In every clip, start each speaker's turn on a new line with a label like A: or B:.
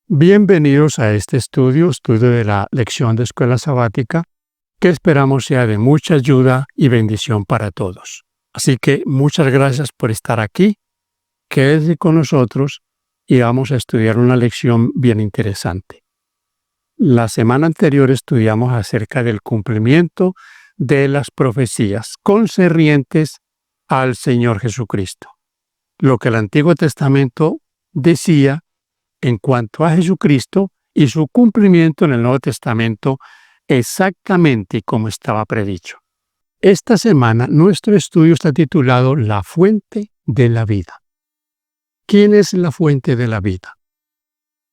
A: Bienvenidos a este estudio de la lección de escuela sabática, que esperamos sea de mucha ayuda y bendición para todos. Así que muchas gracias por estar aquí. Quédese con nosotros y vamos a estudiar una lección bien interesante. La semana anterior estudiamos acerca del cumplimiento de las profecías concernientes al Señor Jesucristo. Lo que el Antiguo Testamento decía en cuanto a Jesucristo y su cumplimiento en el Nuevo Testamento exactamente como estaba predicho. Esta semana nuestro estudio está titulado La fuente de la vida. ¿Quién es la fuente de la vida?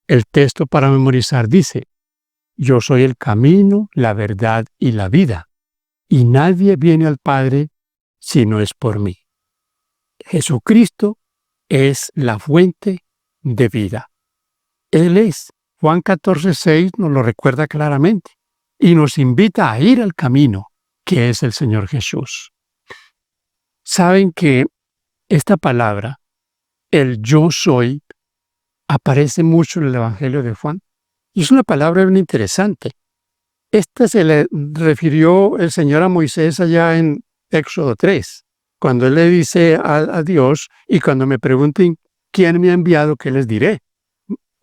A: El texto para memorizar dice: Yo soy el camino, la verdad y la vida, y nadie viene al Padre si no es por mí. Jesucristo es la fuente de vida. Él es. Juan 14:6 nos lo recuerda claramente y nos invita a ir al camino que es el Señor Jesús. Saben que esta palabra, el yo soy, aparece mucho en el Evangelio de Juan y es una palabra bien interesante. Esta se le refirió el Señor a Moisés allá en Éxodo 3, cuando él le dice a Dios: y cuando me pregunten quién me ha enviado, ¿qué les diré?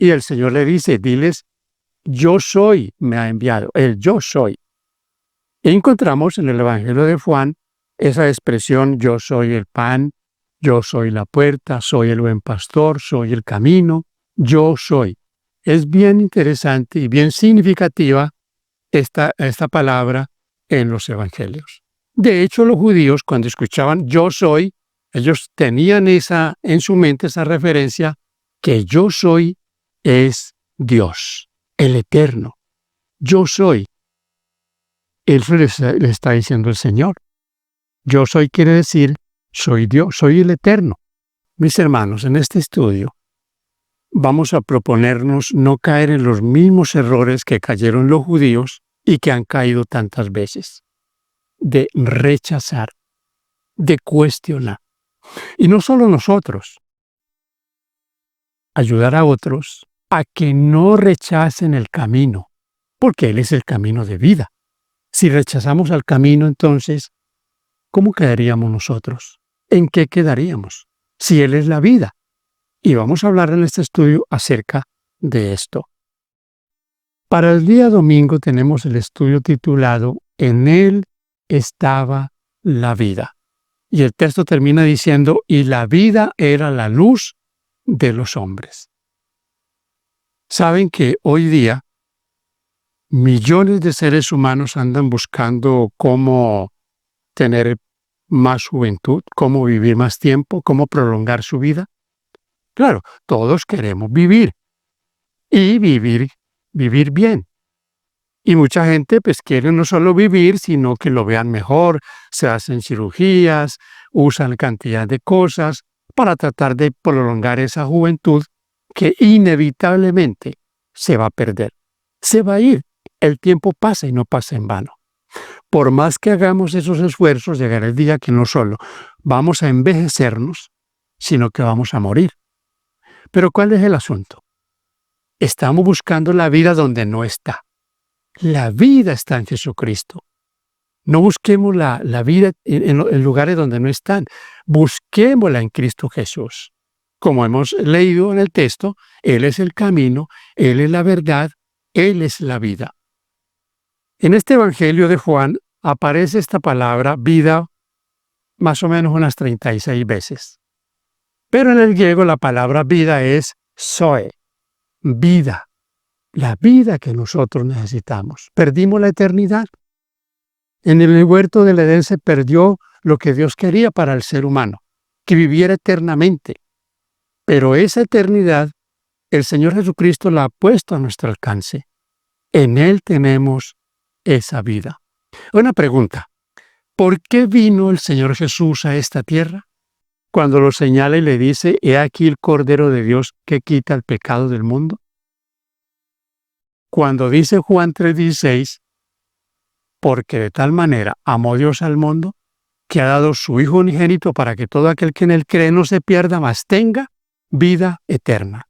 A: Y el Señor le dice: diles, yo soy me ha enviado, el yo soy. Y encontramos en el Evangelio de Juan esa expresión: yo soy el pan, yo soy la puerta, soy el buen pastor, soy el camino, yo soy. Es bien interesante y bien significativa esta palabra en los Evangelios. De hecho, los judíos, cuando escuchaban yo soy, ellos tenían en su mente esa referencia que yo soy es Dios, el eterno. Yo soy. Eso le está diciendo el Señor. Yo soy quiere decir, soy Dios, soy el eterno. Mis hermanos, en este estudio vamos a proponernos no caer en los mismos errores que cayeron los judíos y que han caído tantas veces, de rechazar, de cuestionar. Y no solo nosotros, ayudar a otros a que no rechacen el camino, porque Él es el camino de vida. Si rechazamos al camino, entonces, ¿cómo quedaríamos nosotros? ¿En qué quedaríamos? Si Él es la vida. Y vamos a hablar en este estudio acerca de esto. Para el día domingo tenemos el estudio titulado En Él estaba la vida. Y el texto termina diciendo: y la vida era la luz de los hombres. Saben que hoy día millones de seres humanos andan buscando cómo tener más juventud, cómo vivir más tiempo, cómo prolongar su vida. Claro, todos queremos vivir y vivir bien. Y mucha gente pues quiere no solo vivir, sino que lo vean mejor, se hacen cirugías, usan cantidad de cosas para tratar de prolongar esa juventud que inevitablemente se va a perder, se va a ir. El tiempo pasa y no pasa en vano. Por más que hagamos esos esfuerzos, llegará el día que no solo vamos a envejecernos, sino que vamos a morir. Pero ¿cuál es el asunto? Estamos buscando la vida donde no está. La vida está en Jesucristo. No busquemos la vida en lugares donde no están. Busquémosla en Cristo Jesús. Como hemos leído en el texto, Él es el camino, Él es la verdad, Él es la vida. En este Evangelio de Juan aparece esta palabra vida más o menos unas 36 veces. Pero en el griego la palabra vida es zoe, vida, la vida que nosotros necesitamos. Perdimos la eternidad. En el huerto del Edén se perdió lo que Dios quería para el ser humano, que viviera eternamente. Pero esa eternidad el Señor Jesucristo la ha puesto a nuestro alcance. En Él tenemos esa vida. Una pregunta: ¿por qué vino el Señor Jesús a esta tierra? Cuando lo señala y le dice: he aquí el Cordero de Dios que quita el pecado del mundo. Cuando dice Juan 3:16, porque de tal manera amó Dios al mundo, que ha dado su Hijo unigénito para que todo aquel que en Él cree no se pierda, mas tenga vida eterna.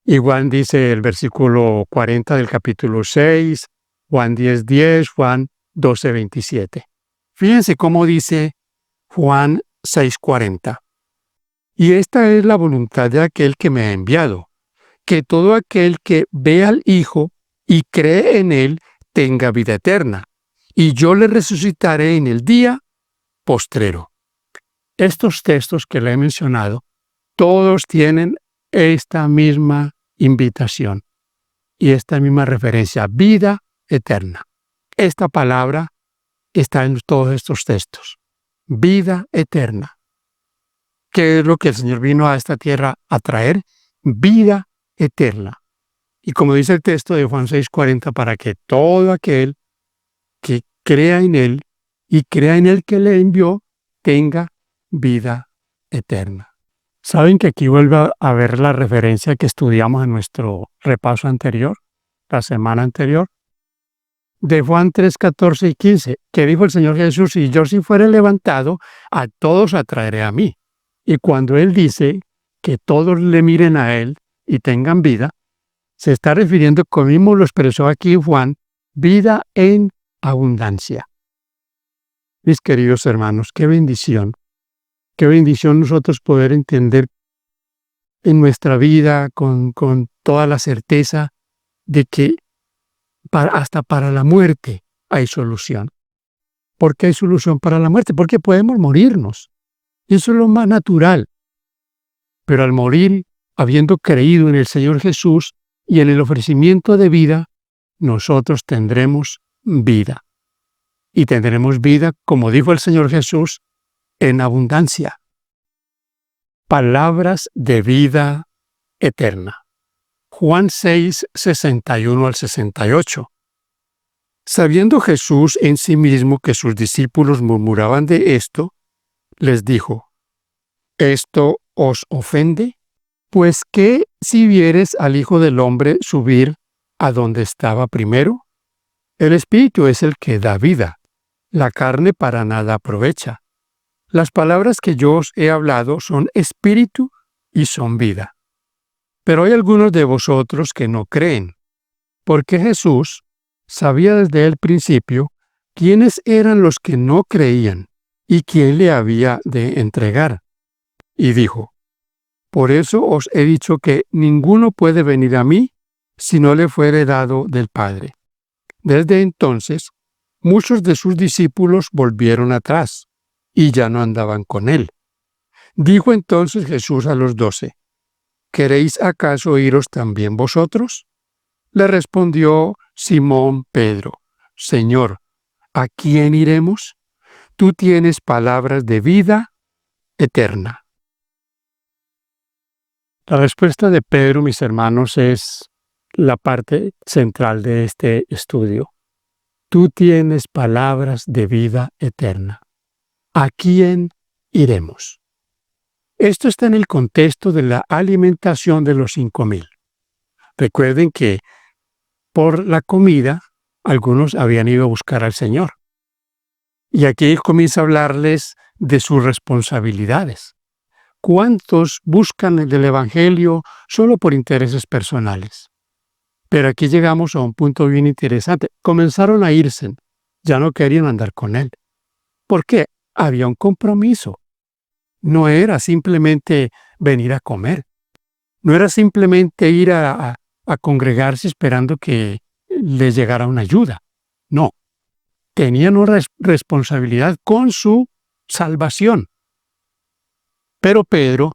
A: Igual dice el versículo 40 del capítulo 6, Juan 10:10, Juan 12:27. Fíjense cómo dice Juan 6:40. Y esta es la voluntad de aquel que me ha enviado, que todo aquel que ve al Hijo y cree en Él tenga vida eterna, y yo le resucitaré en el día postrero. Estos textos que le he mencionado, todos tienen esta misma invitación y esta misma referencia, vida eterna. Esta palabra está en todos estos textos, vida eterna. ¿Qué es lo que el Señor vino a esta tierra a traer? Vida eterna. Y como dice el texto de Juan 6:40, para que todo aquel que crea en Él y crea en el que le envió, tenga vida eterna. ¿Saben que aquí vuelve a ver la referencia que estudiamos en nuestro repaso anterior, la semana anterior? De Juan 3:14 y 15, que dijo el Señor Jesús: y yo si fuere levantado, a todos atraeré a mí. Y cuando Él dice que todos le miren a Él y tengan vida, se está refiriendo, como mismo lo expresó aquí Juan, vida en abundancia. Mis queridos hermanos, qué bendición nosotros poder entender en nuestra vida con toda la certeza de que hasta para la muerte hay solución. ¿Por qué hay solución para la muerte? Porque podemos morirnos. Eso es lo más natural. Pero al morir, habiendo creído en el Señor Jesús y en el ofrecimiento de vida, nosotros tendremos vida. Y tendremos vida, como dijo el Señor Jesús, en abundancia. Palabras de vida eterna. Juan 6, 61 al 68. Sabiendo Jesús en sí mismo que sus discípulos murmuraban de esto, les dijo: ¿esto os ofende? Pues ¿qué si vieres al Hijo del Hombre subir a donde estaba primero? El Espíritu es el que da vida, la carne para nada aprovecha. Las palabras que yo os he hablado son espíritu y son vida. Pero hay algunos de vosotros que no creen, porque Jesús sabía desde el principio quiénes eran los que no creían y quién le había de entregar. Y dijo: por eso os he dicho que ninguno puede venir a mí si no le fuere dado del Padre. Desde entonces, muchos de sus discípulos volvieron atrás y ya no andaban con él. Dijo entonces Jesús a los 12: ¿queréis acaso iros también vosotros? Le respondió Simón Pedro: Señor, ¿a quién iremos? Tú tienes palabras de vida eterna. La respuesta de Pedro, mis hermanos, es la parte central de este estudio. Tú tienes palabras de vida eterna. ¿A quién iremos? Esto está en el contexto de la alimentación de los 5,000. Recuerden que por la comida algunos habían ido a buscar al Señor. Y aquí comienza a hablarles de sus responsabilidades. ¿Cuántos buscan el del Evangelio solo por intereses personales? Pero aquí llegamos a un punto bien interesante. Comenzaron a irse, ya no querían andar con él. ¿Por qué? Había un compromiso. No era simplemente venir a comer. No era simplemente ir a congregarse esperando que les llegara una ayuda. No. Tenían una responsabilidad con su salvación. Pero Pedro,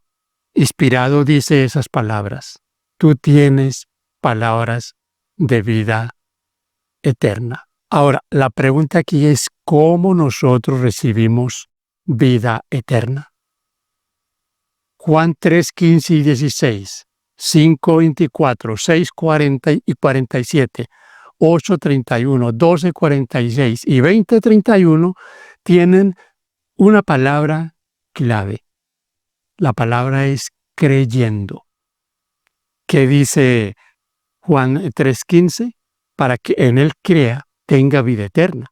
A: inspirado, dice esas palabras: tú tienes palabras de vida eterna. Ahora, la pregunta aquí es: ¿cómo nosotros recibimos vida eterna? Juan 3, 15 y 16, 5, 24, 6, 40 y 47, 8, 31, 12, 46 y 20, 31 tienen una palabra clave. La palabra es creyendo. ¿Qué dice Juan 3:15? Para que en él crea, tenga vida eterna.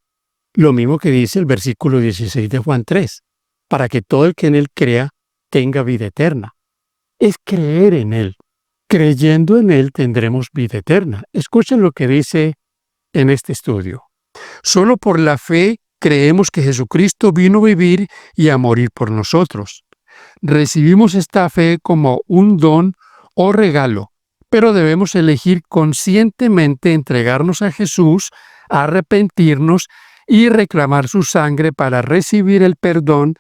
A: Lo mismo que dice el versículo 16 de Juan 3. Para que todo el que en él crea, tenga vida eterna. Es creer en él. creyendo en Él tendremos vida eterna. Escuchen lo que dice en este estudio. Solo por la fe creemos que Jesucristo vino a vivir y a morir por nosotros. Recibimos esta fe como un don o regalo, pero debemos elegir conscientemente entregarnos a Jesús, arrepentirnos y reclamar su sangre para recibir el perdón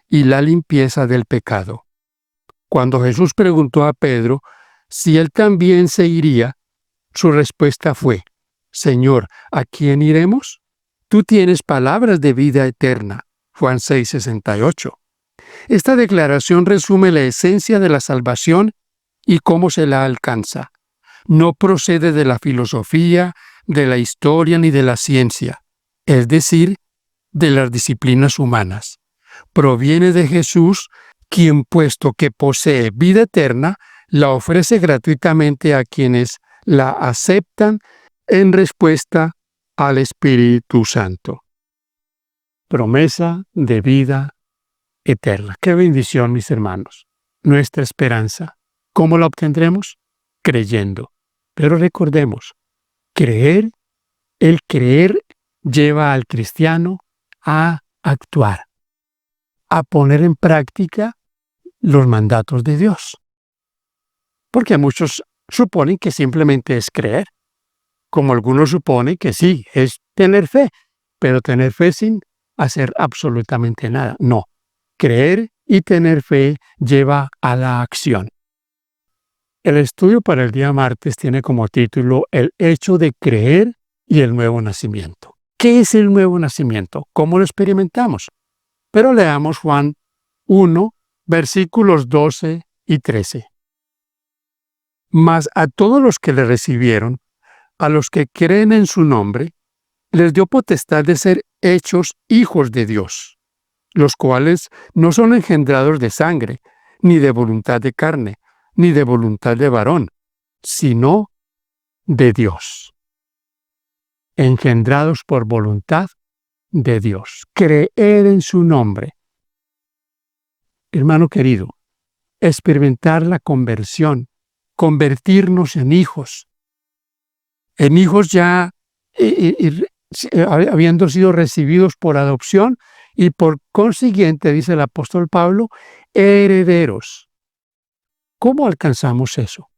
A: y la limpieza del pecado. Cuando Jesús preguntó a Pedro si él también se iría, su respuesta fue: Señor, ¿a quién iremos? Tú tienes palabras de vida eterna. Juan 6:68. Esta declaración resume la esencia de la salvación y cómo se la alcanza. No procede de la filosofía, de la historia ni de la ciencia, es decir, de las disciplinas humanas. Proviene de Jesús, quien, puesto que posee vida eterna, la ofrece gratuitamente a quienes la aceptan en respuesta al Espíritu Santo. Promesa de vida eterna. ¡Qué bendición, mis hermanos! Nuestra esperanza, ¿cómo la obtendremos? Creyendo. Pero recordemos, el creer lleva al cristiano a actuar, a poner en práctica los mandatos de Dios. Porque muchos suponen que simplemente es creer, como algunos suponen que sí, es tener fe, pero tener fe sin hacer absolutamente nada. No, creer y tener fe lleva a la acción. El estudio para el día martes tiene como título El hecho de creer y el nuevo nacimiento. ¿Qué es el nuevo nacimiento? ¿Cómo lo experimentamos? Pero leamos Juan 1, versículos 12 y 13. Mas a todos los que le recibieron, a los que creen en su nombre, les dio potestad de ser hechos hijos de Dios, los cuales no son engendrados de sangre, ni de voluntad de carne, ni de voluntad de varón, sino de Dios. Engendrados por voluntad de Dios. Creer en su nombre. Hermano querido, experimentar la conversión, convertirnos en hijos ya habiendo sido recibidos por adopción y por consiguiente, dice el apóstol Pablo, herederos. ¿Cómo alcanzamos eso?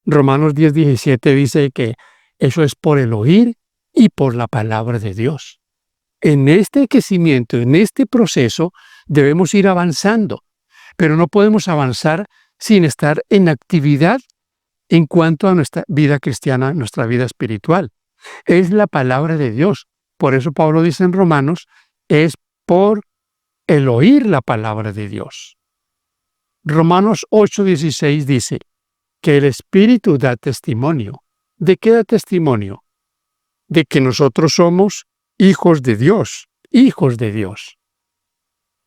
A: Romanos 10:17 dice que eso es por el oír y por la palabra de Dios. En este crecimiento, en este proceso, debemos ir avanzando, pero no podemos avanzar sin estar en actividad en cuanto a nuestra vida cristiana, nuestra vida espiritual. Es la palabra de Dios. Por eso Pablo dice en Romanos, es por el oír la palabra de Dios. Romanos 8:16 dice que el Espíritu da testimonio. ¿De qué da testimonio? De que nosotros somos hijos de Dios, hijos de Dios.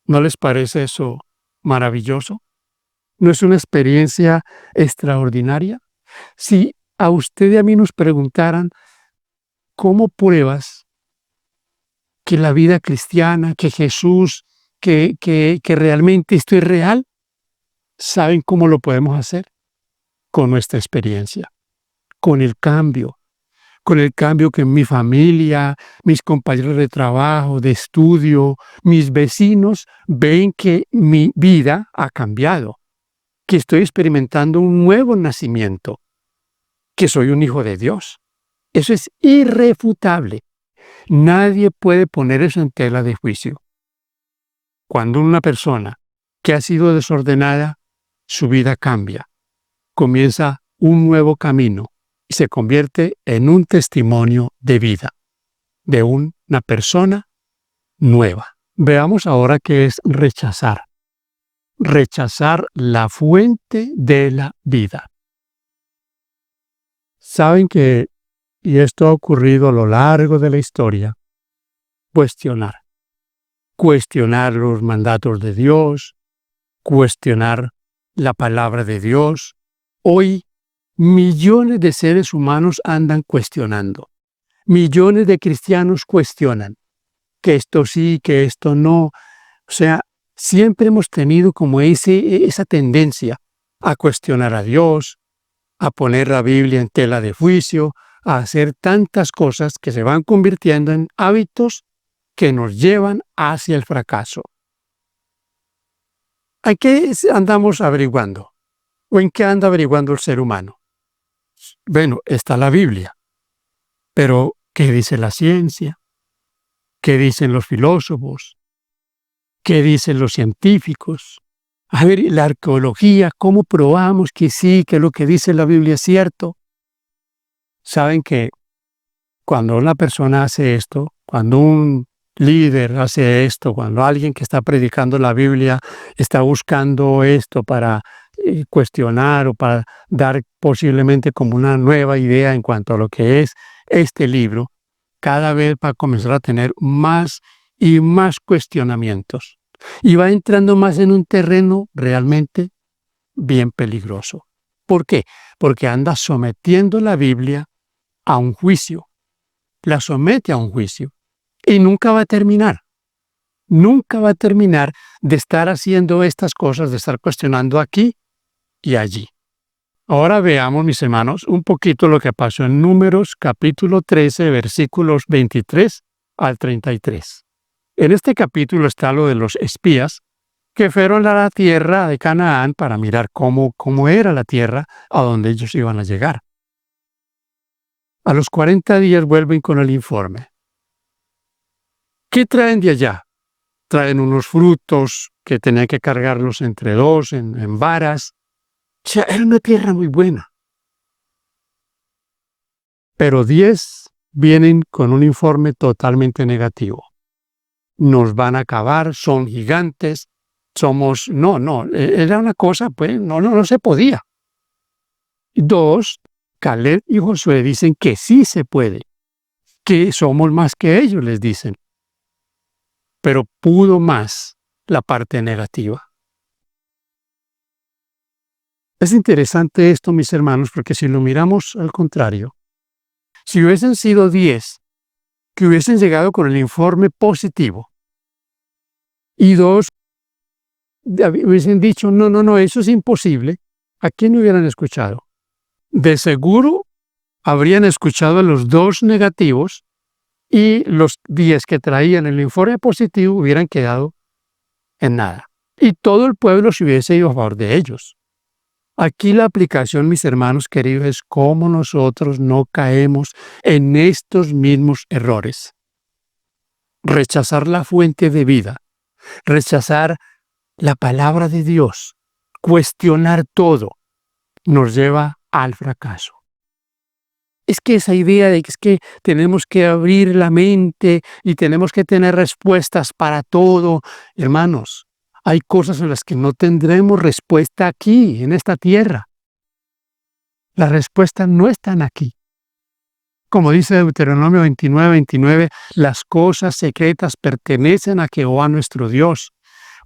A: ¿No les parece eso maravilloso? ¿No es una experiencia extraordinaria? Si a usted y a mí nos preguntaran, ¿cómo pruebas que la vida cristiana, que Jesús, que realmente esto es real? ¿Saben cómo lo podemos hacer? Con nuestra experiencia, con el cambio que mi familia, mis compañeros de trabajo, de estudio, mis vecinos ven que mi vida ha cambiado, que estoy experimentando un nuevo nacimiento, que soy un hijo de Dios. Eso es irrefutable. Nadie puede poner eso en tela de juicio. Cuando una persona que ha sido desordenada, su vida cambia, comienza un nuevo camino y se convierte en un testimonio de vida, de una persona nueva. Veamos ahora qué es rechazar. Rechazar la fuente de la vida. Saben que, y esto ha ocurrido a lo largo de la historia, cuestionar los mandatos de Dios, cuestionar la palabra de Dios. Hoy, millones de seres humanos andan cuestionando. Millones de cristianos cuestionan que esto sí, que esto no. O sea, siempre hemos tenido como esa tendencia a cuestionar a Dios, a poner la Biblia en tela de juicio, a hacer tantas cosas que se van convirtiendo en hábitos que nos llevan hacia el fracaso. ¿A qué andamos averiguando? ¿O en qué anda averiguando el ser humano? Bueno, está la Biblia. Pero, ¿qué dice la ciencia? ¿Qué dicen los filósofos? ¿Qué dicen los científicos? A ver, la arqueología, ¿cómo probamos que sí, que lo que dice la Biblia es cierto? Saben que cuando una persona hace esto, cuando un líder hace esto, cuando alguien que está predicando la Biblia está buscando esto para cuestionar o para dar posiblemente como una nueva idea en cuanto a lo que es este libro, cada vez va a comenzar a tener más y más cuestionamientos y va entrando más en un terreno realmente bien peligroso. ¿Por qué? Porque anda sometiendo la Biblia a un juicio. La somete a un juicio y nunca va a terminar. Nunca va a terminar de estar haciendo estas cosas, de estar cuestionando aquí y allí. Ahora veamos, mis hermanos, un poquito lo que pasó en Números capítulo 13, versículos 23 al 33. En este capítulo está lo de los espías que fueron a la tierra de Canaán para mirar cómo era la tierra a donde ellos iban a llegar. A los 40 días vuelven con el informe. ¿Qué traen de allá? Traen unos frutos que tenían que cargarlos entre dos en varas. O sea, era una tierra muy buena. Pero 10 vienen con un informe totalmente negativo. Nos van a acabar, son gigantes, somos... No, era una cosa, pues, no se podía. 2, Caleb y Josué dicen que sí se puede, que somos más que ellos, les dicen. Pero pudo más la parte negativa. Es interesante esto, mis hermanos, porque si lo miramos al contrario, si hubiesen sido 10 que hubiesen llegado con el informe positivo y 2 hubiesen dicho, no, eso es imposible, ¿a quién hubieran escuchado? De seguro habrían escuchado a los 2 negativos y los 10 que traían el informe positivo hubieran quedado en nada. Y todo el pueblo se hubiese ido a favor de ellos. Aquí la aplicación, mis hermanos queridos, es cómo nosotros no caemos en estos mismos errores. Rechazar la fuente de vida, rechazar la palabra de Dios, cuestionar todo, nos lleva al fracaso. Es que esa idea de que es que tenemos que abrir la mente y tenemos que tener respuestas para todo, hermanos, hay cosas en las que no tendremos respuesta aquí, en esta tierra. Las respuestas no están aquí. Como dice Deuteronomio 29, las cosas secretas pertenecen a Jehová nuestro Dios,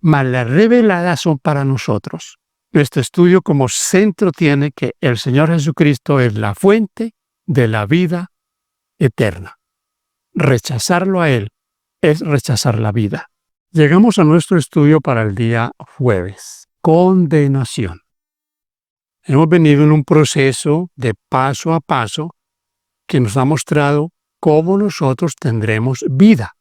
A: mas las reveladas son para nosotros. Nuestro estudio como centro tiene que el Señor Jesucristo es la fuente de la vida eterna. Rechazarlo a Él es rechazar la vida. Llegamos a nuestro estudio para el día jueves. Condenación. Hemos venido en un proceso de paso a paso que nos ha mostrado cómo nosotros tendremos vida.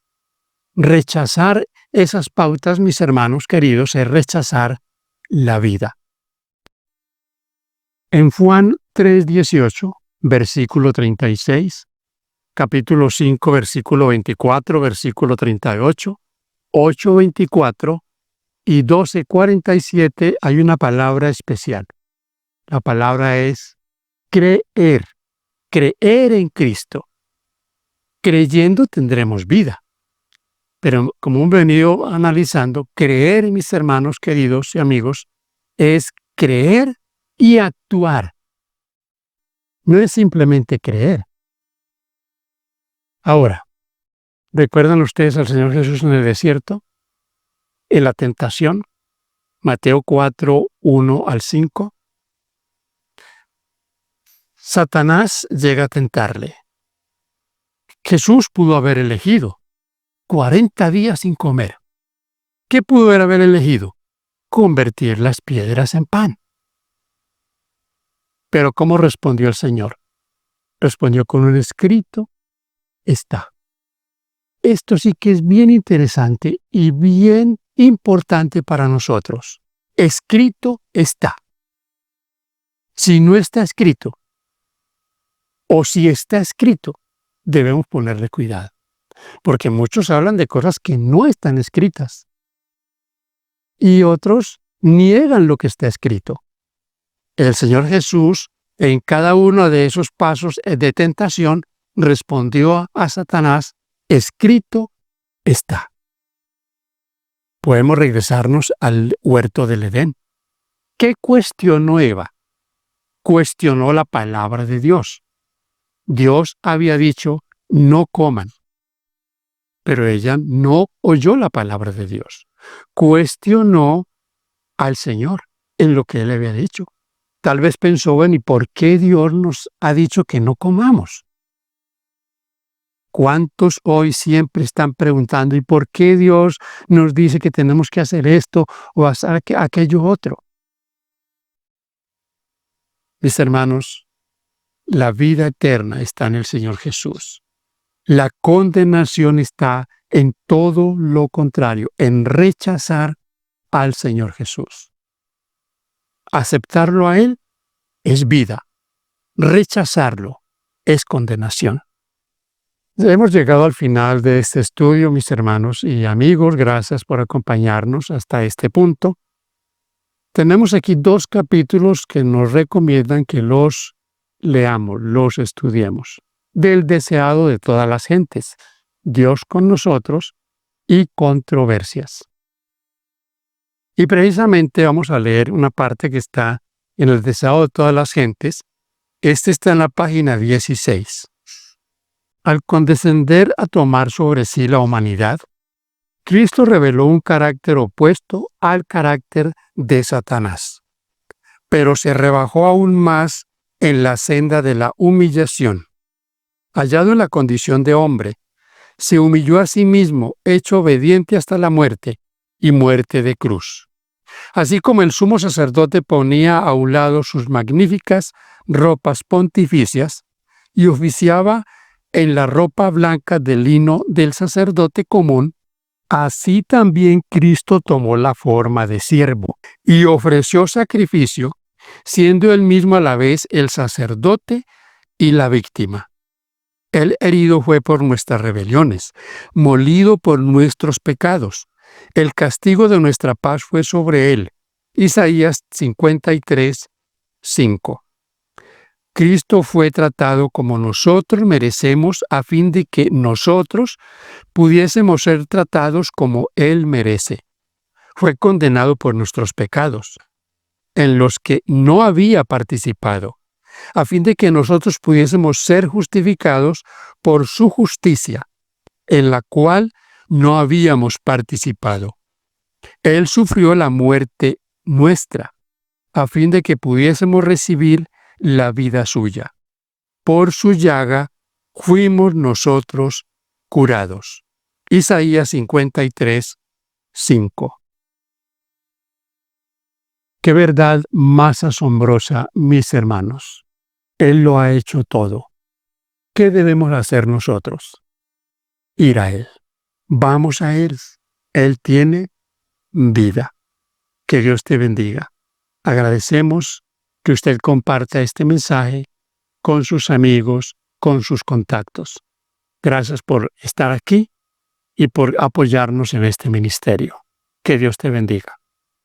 A: Rechazar esas pautas, mis hermanos queridos, es rechazar la vida. En Juan 3:18, versículo 36, capítulo 5, versículo 24, versículo 38, 8:24 y 12:47 hay una palabra especial. La palabra es creer. Creer en Cristo. Creyendo tendremos vida. Pero como hemos venido analizando, creer, mis hermanos queridos y amigos, es creer y actuar. No es simplemente creer. Ahora, ¿recuerdan ustedes al Señor Jesús en el desierto? En la tentación, Mateo 4, 1 al 5. Satanás llega a tentarle. Jesús pudo haber elegido 40 días sin comer. ¿Qué pudo haber elegido? Convertir las piedras en pan. Pero ¿cómo respondió el Señor? Respondió con un escrito está. Esto sí que es bien interesante y bien importante para nosotros. Escrito está. Si no está escrito, o si está escrito, debemos ponerle cuidado. Porque muchos hablan de cosas que no están escritas. Y otros niegan lo que está escrito. El Señor Jesús, en cada uno de esos pasos de tentación, respondió a Satanás, escrito está. Podemos regresarnos al huerto del Edén. ¿Qué cuestionó Eva? Cuestionó la palabra de Dios. Dios había dicho, no coman. Pero ella no oyó la palabra de Dios. Cuestionó al Señor en lo que Él había dicho. Tal vez pensó, bueno, ¿y por qué Dios nos ha dicho que no comamos? ¿Cuántos hoy siempre están preguntando, ¿y por qué Dios nos dice que tenemos que hacer esto o hacer aquello otro? Mis hermanos, la vida eterna está en el Señor Jesús. La condenación está en todo lo contrario, en rechazar al Señor Jesús. Aceptarlo a Él es vida. Rechazarlo es condenación. Hemos llegado al final de este estudio, mis hermanos y amigos. Gracias por acompañarnos hasta este punto. Tenemos aquí 2 capítulos que nos recomiendan que los leamos, los estudiemos. Del deseado de todas las gentes, Dios con nosotros y controversias. Y precisamente vamos a leer una parte que está en el deseado de todas las gentes. Este está en la página 16. Al condescender a tomar sobre sí la humanidad, Cristo reveló un carácter opuesto al carácter de Satanás, pero se rebajó aún más en la senda de la humillación. Hallado en la condición de hombre, se humilló a sí mismo, hecho obediente hasta la muerte y muerte de cruz. Así como el sumo sacerdote ponía a un lado sus magníficas ropas pontificias y oficiaba en la ropa blanca de lino del sacerdote común, así también Cristo tomó la forma de siervo y ofreció sacrificio, siendo él mismo a la vez el sacerdote y la víctima. Él herido fue por nuestras rebeliones, molido por nuestros pecados. El castigo de nuestra paz fue sobre él. Isaías 53, 5. Cristo fue tratado como nosotros merecemos a fin de que nosotros pudiésemos ser tratados como Él merece. Fue condenado por nuestros pecados, en los que no había participado, a fin de que nosotros pudiésemos ser justificados por su justicia, en la cual no habíamos participado. Él sufrió la muerte nuestra, a fin de que pudiésemos recibir la vida suya. Por su llaga fuimos nosotros curados. Isaías 53, 5. Qué verdad más asombrosa, mis hermanos. Él lo ha hecho todo. ¿Qué debemos hacer nosotros? Ir a Él. Vamos a Él. Él tiene vida. Que Dios te bendiga. Agradecemos que usted comparta este mensaje con sus amigos, con sus contactos. Gracias por estar aquí y por apoyarnos en este ministerio. Que Dios te bendiga.